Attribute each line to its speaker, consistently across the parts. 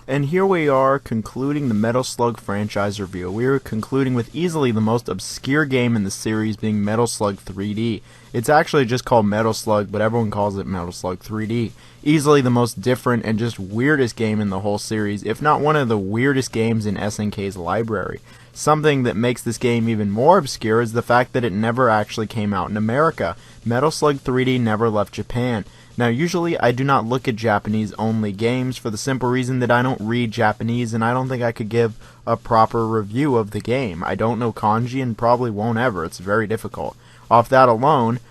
Speaker 1: And here we are concluding the Metal Slug franchise review. We are concluding with easily the most obscure game in the series being Metal Slug 3D. It's actually just called Metal Slug, but everyone calls it Metal Slug 3D. Easily the most different and just weirdest game in the whole series, if not one of the weirdest games in SNK's library. Something that makes this game even more obscure is the fact that it never actually came out in America. Metal Slug 3D never left Japan. Now, usually I do not look at Japanese-only games for the simple reason that I don't read Japanese and I don't think I could give a proper review of the game. I don't know kanji and probably won't ever. It's very difficult. Off that alone,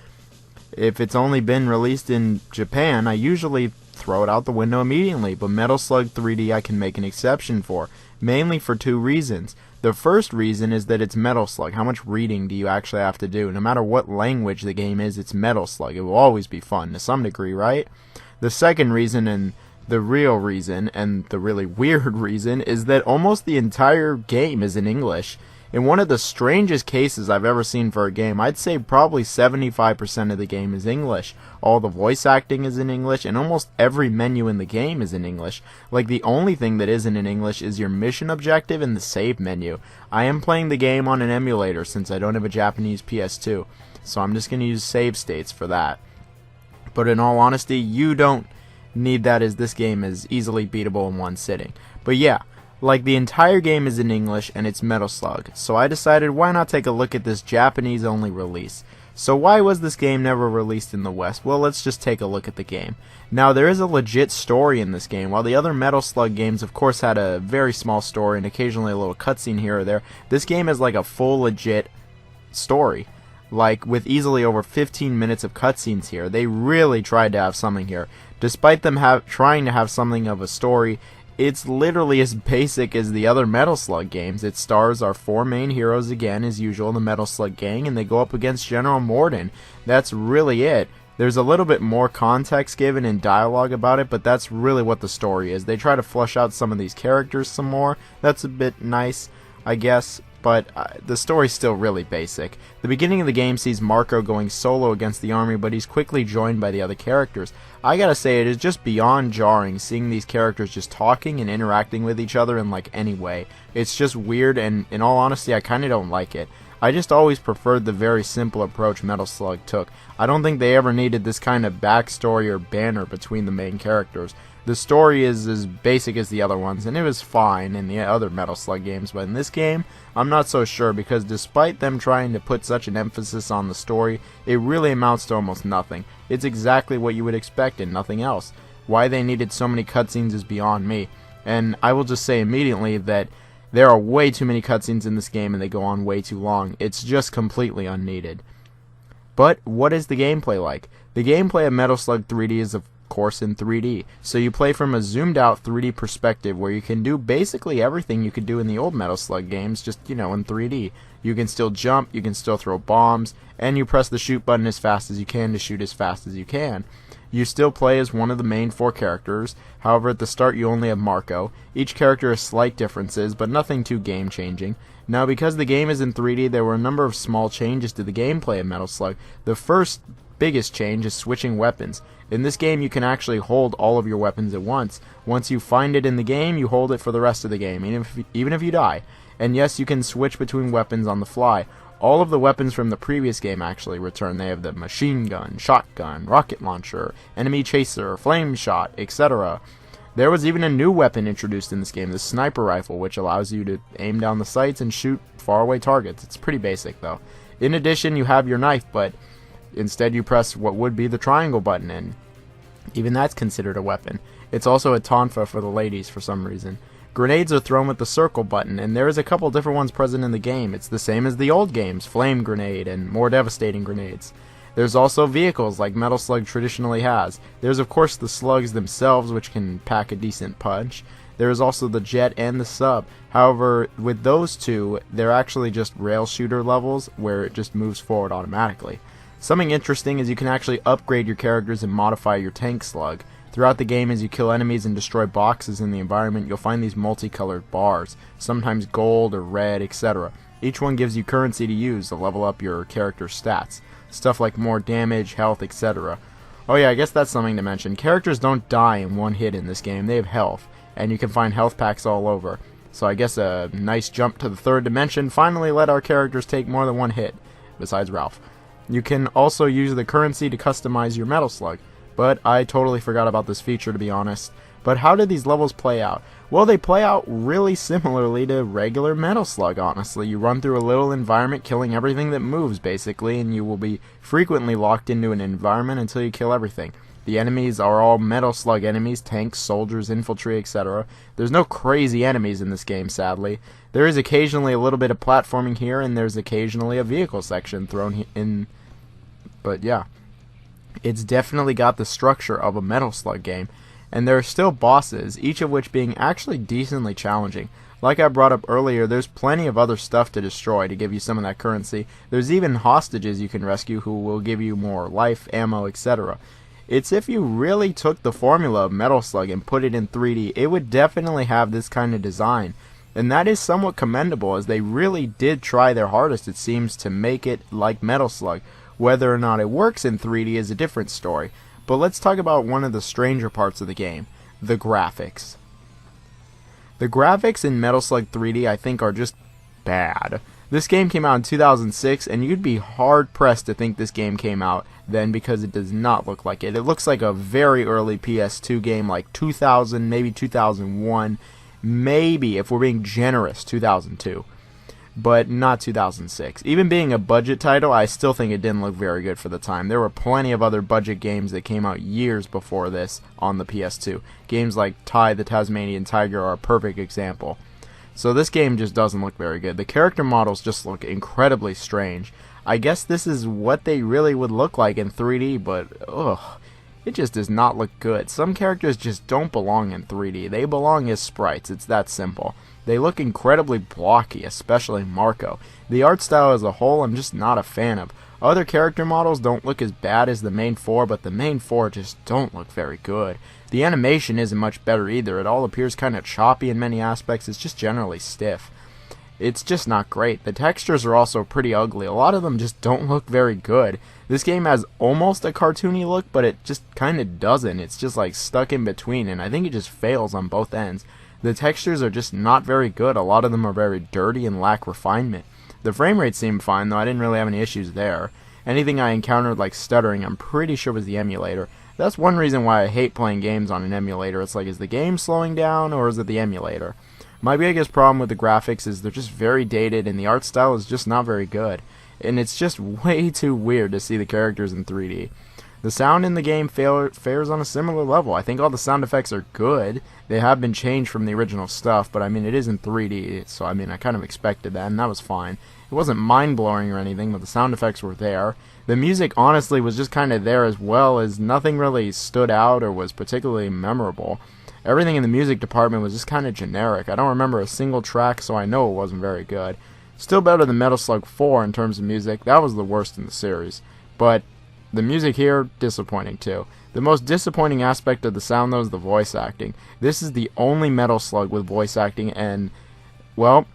Speaker 1: if it's only been released in Japan, I usually throw it out the window immediately, but Metal Slug 3D I can make an exception for, mainly for two reasons. The first reason is that it's Metal Slug. How much reading do you actually have to do? No matter what language the game is, it's Metal Slug. It will always be fun to some degree, right? The second reason, and the real reason, and the really weird reason, is that almost the entire game is in English. In one of the strangest cases I've ever seen for a game, I'd say probably 75% of the game is English. All the voice acting is in English, and almost every menu in the game is in English. Like, the only thing that isn't in English is your mission objective and the save menu. I am playing the game on an emulator since I don't have a Japanese PS2, so I'm just going to use save states for that. But in all honesty, you don't need that, as this game is easily beatable in one sitting. But yeah. Like, the entire game is in English, and it's Metal Slug, so I decided why not take a look at this Japanese-only release. So why was this game never released in the West? Well, let's just take a look at the game. Now, there is a legit story in this game. While the other Metal Slug games, of course, had a very small story and occasionally a little cutscene here or there, this game is like a full legit story. Like, with easily over 15 minutes of cutscenes here. They really tried to have something here. Despite them trying to have something of a story, it's literally as basic as the other Metal Slug games. It stars our four main heroes again, as usual, the Metal Slug gang, and they go up against General Morden. That's really it. There's a little bit more context given in dialogue about it, but that's really what the story is. They try to flesh out some of these characters some more. That's a bit nice, I guess, but the story's still really basic. The beginning of the game sees Marco going solo against the army, but he's quickly joined by the other characters. I gotta say, it is just beyond jarring seeing these characters just talking and interacting with each other in like any way. It's just weird, and in all honesty, I kinda don't like it. I just always preferred the very simple approach Metal Slug took. I don't think they ever needed this kind of backstory or banner between the main characters. The story is as basic as the other ones, and it was fine in the other Metal Slug games, but in this game, I'm not so sure, because despite them trying to put such an emphasis on the story, it really amounts to almost nothing. It's exactly what you would expect and nothing else. Why they needed so many cutscenes is beyond me, and I will just say immediately that there are way too many cutscenes in this game and they go on way too long. It's just completely unneeded. But what is the gameplay like? The gameplay of Metal Slug 3D is of course in 3D. So you play from a zoomed out 3D perspective where you can do basically everything you could do in the old Metal Slug games, just, you know, in 3D. You can still jump, you can still throw bombs, and you press the shoot button as fast as you can to shoot as fast as you can. You still play as one of the main four characters. However, at the start you only have Marco. Each character has slight differences, but nothing too game-changing. Now, because the game is in 3D, there were a number of small changes to the gameplay of Metal Slug. The first biggest change is switching weapons. In this game, you can actually hold all of your weapons at once. Once you find it in the game, you hold it for the rest of the game, even if you die. And yes, you can switch between weapons on the fly. All of the weapons from the previous game actually return. They have the machine gun, shotgun, rocket launcher, enemy chaser, flame shot, etc. There was even a new weapon introduced in this game, the sniper rifle, which allows you to aim down the sights and shoot faraway targets. It's pretty basic, though. In addition, you have your knife, but instead you press what would be the triangle button, and even that's considered a weapon. It's also a tonfa for the ladies for some reason. Grenades are thrown with the circle button, and there is a couple different ones present in the game. It's the same as the old games, flame grenade and more devastating grenades. There's also vehicles like Metal Slug traditionally has. There's of course the slugs themselves, which can pack a decent punch. There is also the jet and the sub. However, with those two, they're actually just rail shooter levels where it just moves forward automatically. Something interesting is you can actually upgrade your characters and modify your tank slug. Throughout the game, as you kill enemies and destroy boxes in the environment, you'll find these multicolored bars, sometimes gold or red, etc. Each one gives you currency to use to level up your character's stats. Stuff like more damage, health, etc. Oh yeah, I guess that's something to mention. Characters don't die in one hit in this game, they have health. and you can find health packs all over. So I guess a nice jump to the third dimension finally let our characters take more than one hit, besides Ralph. You can also use the currency to customize your Metal Slug, but I totally forgot about this feature, to be honest. But how did these levels play out? Well, they play out really similarly to regular Metal Slug, honestly. You run through a little environment killing everything that moves, basically, and you will be frequently locked into an environment until you kill everything. The enemies are all Metal Slug enemies, tanks, soldiers, infantry, etc. There's no crazy enemies in this game, sadly. There is occasionally a little bit of platforming here, and there's occasionally a vehicle section thrown in. But yeah, it's definitely got the structure of a Metal Slug game. And there are still bosses, each of which being actually decently challenging. Like I brought up earlier, there's plenty of other stuff to destroy to give you some of that currency. There's even hostages you can rescue who will give you more life, ammo, etc. It's if you really took the formula of Metal Slug and put it in 3D, it would definitely have this kind of design. And that is somewhat commendable, as they really did try their hardest, it seems, to make it like Metal Slug. Whether or not it works in 3D is a different story. But let's talk about one of the stranger parts of the game, the graphics. The graphics in Metal Slug 3D I think are just bad. This game came out in 2006, and you'd be hard-pressed to think this game came out then, because it does not look like it. It looks like a very early PS2 game, like 2000, maybe 2001, maybe, if we're being generous, 2002. But not 2006. Even being a budget title, I still think it didn't look very good for the time. There were plenty of other budget games that came out years before this on the PS2. Games like Ty the Tasmanian Tiger are a perfect example. So this game just doesn't look very good. The character models just look incredibly strange. I guess this is what they really would look like in 3D, but ugh, it just does not look good. Some characters just don't belong in 3D. They belong as sprites. It's that simple. They look incredibly blocky, especially Marco. The art style as a whole I'm just not a fan of. Other character models don't look as bad as the main four, but the main four just don't look very good. The animation isn't much better either. It all appears kind of choppy in many aspects. It's just generally stiff. It's just not great. The textures are also pretty ugly. A lot of them just don't look very good. This game has almost a cartoony look, but it just kind of doesn't. It's just like stuck in between, and I think it just fails on both ends. The textures are just not very good. A lot of them are very dirty and lack refinement. The frame rate seemed fine, though I didn't really have any issues there. Anything I encountered like stuttering, I'm pretty sure was the emulator. That's one reason why I hate playing games on an emulator. It's like, is the game slowing down, or is it the emulator? My biggest problem with the graphics is they're just very dated, and the art style is just not very good. And it's just way too weird to see the characters in 3D. The sound in the game fares on a similar level. I think all the sound effects are good. They have been changed from the original stuff, but I mean, it is in 3D, so I mean, I kind of expected that, and that was fine. It wasn't mind-blowing or anything, but the sound effects were there. The music, honestly, was just kind of there as well, as nothing really stood out or was particularly memorable. Everything in the music department was just kind of generic. I don't remember a single track, so I know it wasn't very good. Still better than Metal Slug 4 in terms of music. That was the worst in the series. But the music here, disappointing too. The most disappointing aspect of the sound, though, is the voice acting. This is the only Metal Slug with voice acting, and, well,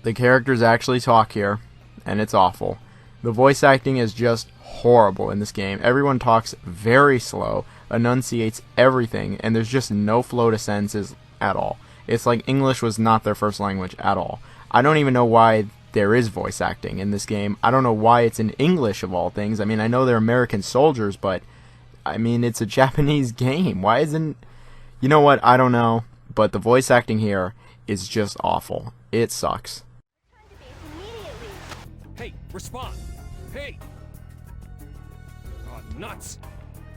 Speaker 1: the characters actually talk here, and it's awful. The voice acting is just horrible in this game. Everyone talks very slow, enunciates everything, and there's just no flow to sentences at all. It's like English was not their first language at all. I don't even know why there is voice acting in this game. I don't know why it's in English of all things. I mean, I know they're American soldiers, but I mean, it's a Japanese game. Why isn't... You know what? I don't know, but the voice acting here is just awful. It sucks.
Speaker 2: Hey, respond! Hey! Oh, nuts!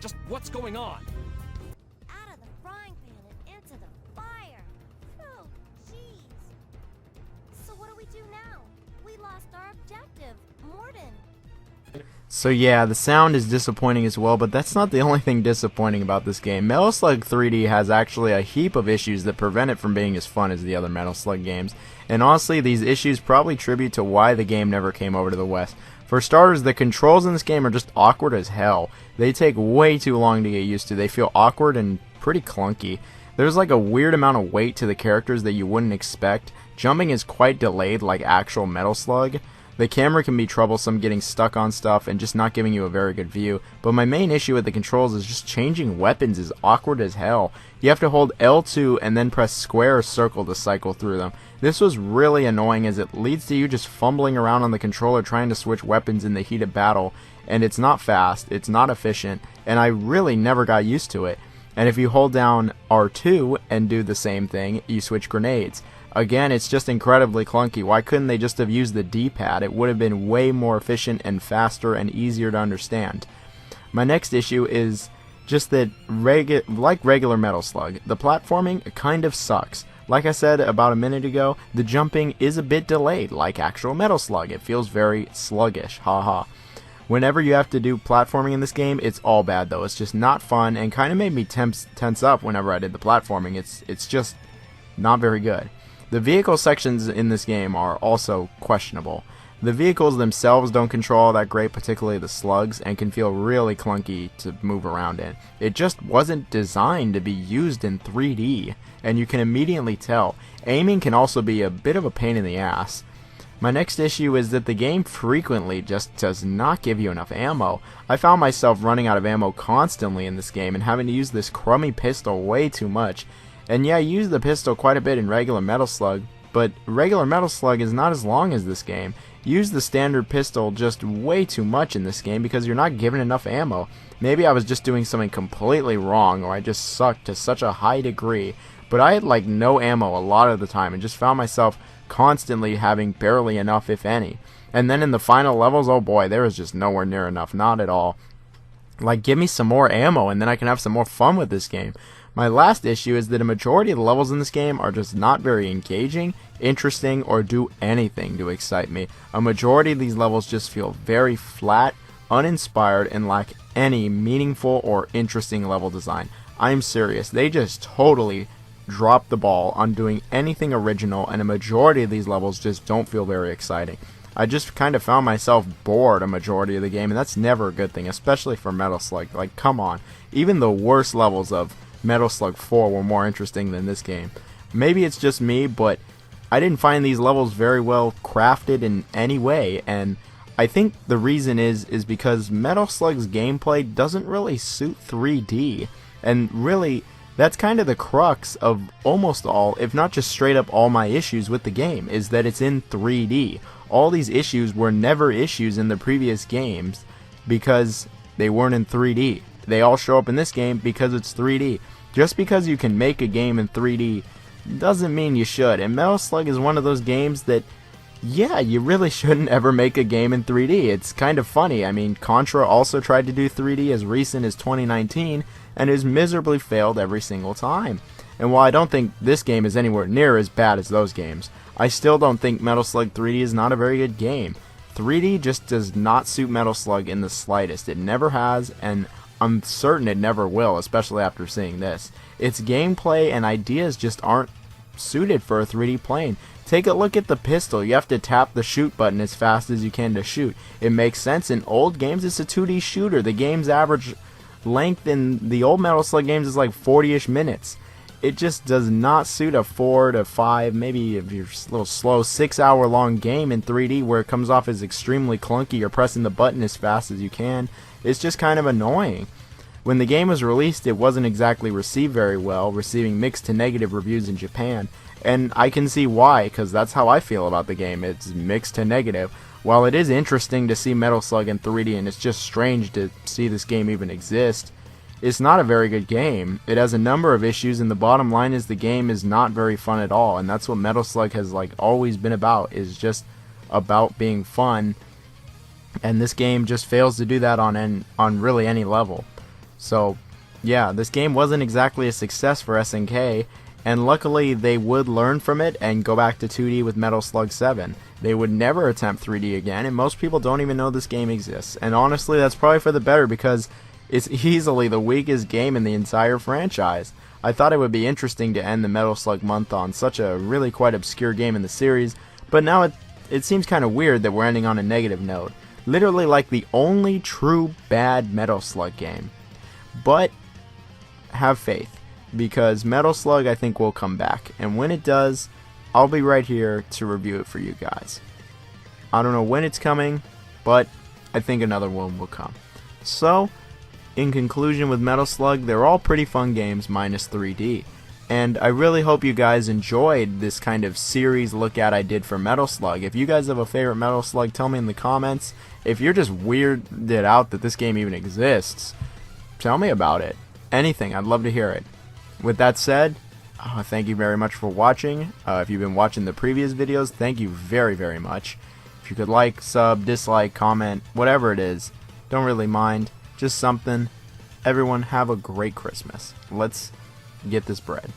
Speaker 2: Just what's going on?
Speaker 3: Out of the frying pan and into the fire! Oh, jeez! So what do we do now? We lost our objective, Morden.
Speaker 1: So yeah, the sound is disappointing as well, but that's not the only thing disappointing about this game. Metal Slug 3D has actually a heap of issues that prevent it from being as fun as the other Metal Slug games, and honestly, these issues probably tribute to why the game never came over to the West. For starters, the controls in this game are just awkward as hell. They take way too long to get used to. They feel awkward and pretty clunky. There's like a weird amount of weight to the characters that you wouldn't expect. Jumping is quite delayed like actual Metal Slug. The camera can be troublesome, getting stuck on stuff and just not giving you a very good view, but my main issue with the controls is just changing weapons is awkward as hell. You have to hold L2 and then press square or circle to cycle through them. This was really annoying as it leads to you just fumbling around on the controller trying to switch weapons in the heat of battle, and it's not fast, it's not efficient, and I really never got used to it. And if you hold down R2 and do the same thing, you switch grenades. Again, it's just incredibly clunky. Why couldn't they just have used the D-pad? It would have been way more efficient and faster and easier to understand. My next issue is just that, like regular Metal Slug, the platforming kind of sucks. Like I said about a minute ago, the jumping is a bit delayed, like actual Metal Slug. It feels very sluggish, haha. Whenever you have to do platforming in this game, it's all bad though. It's just not fun and kind of made me tense up whenever I did the platforming. It's just not very good. The vehicle sections in this game are also questionable. The vehicles themselves don't control all that great, particularly the slugs, and can feel really clunky to move around in. It just wasn't designed to be used in 3D, and you can immediately tell. Aiming can also be a bit of a pain in the ass. My next issue is that the game frequently just does not give you enough ammo. I found myself running out of ammo constantly in this game and having to use this crummy pistol way too much. And yeah, I use the pistol quite a bit in regular Metal Slug, but regular Metal Slug is not as long as this game. Use the standard pistol just way too much in this game because you're not given enough ammo. Maybe I was just doing something completely wrong, or I just sucked to such a high degree, but I had like no ammo a lot of the time and just found myself constantly having barely enough, if any. And then in the final levels, oh boy, there was just nowhere near enough, not at all. Like, give me some more ammo and then I can have some more fun with this game. My last issue is that a majority of the levels in this game are just not very engaging, interesting, or do anything to excite me. A majority of these levels just feel very flat, uninspired, and lack any meaningful or interesting level design. I'm serious, they just totally dropped the ball on doing anything original, and a majority of these levels just don't feel very exciting. I just kind of found myself bored a majority of the game, and that's never a good thing, especially for Metal Slug. Like, come on. Even the worst levels of Metal Slug 4 were more interesting than this game. Maybe it's just me, but I didn't find these levels very well crafted in any way, and I think the reason is because Metal Slug's gameplay doesn't really suit 3D, and really, that's kind of the crux of almost all, if not just straight up all my issues with the game, is that it's in 3D. All these issues were never issues in the previous games because they weren't in 3D. They all show up in this game because it's 3D. Just because you can make a game in 3D doesn't mean you should. And Metal Slug is one of those games that, yeah, you really shouldn't ever make a game in 3D. It's kind of funny. I mean, Contra also tried to do 3D as recent as 2019 and has miserably failed every single time. And while I don't think this game is anywhere near as bad as those games, I still don't think Metal Slug 3D is not a very good game. 3D just does not suit Metal Slug in the slightest. It never has, and I'm certain it never will, especially after seeing this. Its gameplay and ideas just aren't suited for a 3D plane. Take a look at the pistol. You have to tap the shoot button as fast as you can to shoot. It makes sense. In old games, it's a 2D shooter. The game's average length in the old Metal Slug games is like 40-ish minutes. It just does not suit a 4 to 5, maybe if you're a little slow, 6-hour long game in 3D where it comes off as extremely clunky. You're pressing the button as fast as you can. It's just kind of annoying. When the game was released, it wasn't exactly received very well, receiving mixed to negative reviews in Japan. And I can see why, because that's how I feel about the game. It's mixed to negative. While it is interesting to see Metal Slug in 3D, and it's just strange to see this game even exist, it's not a very good game. It has a number of issues, and the bottom line is the game is not very fun at all. And that's what Metal Slug has like always been about, is just about being fun. And this game just fails to do that on really any level. So, yeah, this game wasn't exactly a success for SNK, and luckily they would learn from it and go back to 2D with Metal Slug 7. They would never attempt 3D again, and most people don't even know this game exists. And honestly, that's probably for the better, because it's easily the weakest game in the entire franchise. I thought it would be interesting to end the Metal Slug month on such a really quite obscure game in the series, but now it seems kind of weird that we're ending on a negative note. Literally like the only true bad Metal Slug game. But have faith, because Metal Slug I think will come back, and when it does, I'll be right here to review it for you guys. I don't know when it's coming, but I think another one will come. So, in conclusion with Metal Slug, they're all pretty fun games minus 3D. And I really hope you guys enjoyed this kind of series look at I did for Metal Slug. If you guys have a favorite Metal Slug, tell me in the comments. If you're just weirded out that this game even exists, tell me about it. Anything, I'd love to hear it. With that said, thank you very much for watching. If you've been watching the previous videos, thank you very, very much. If you could like, sub, dislike, comment, whatever it is, don't really mind. Just something. Everyone have a great Christmas. Let's get this bread.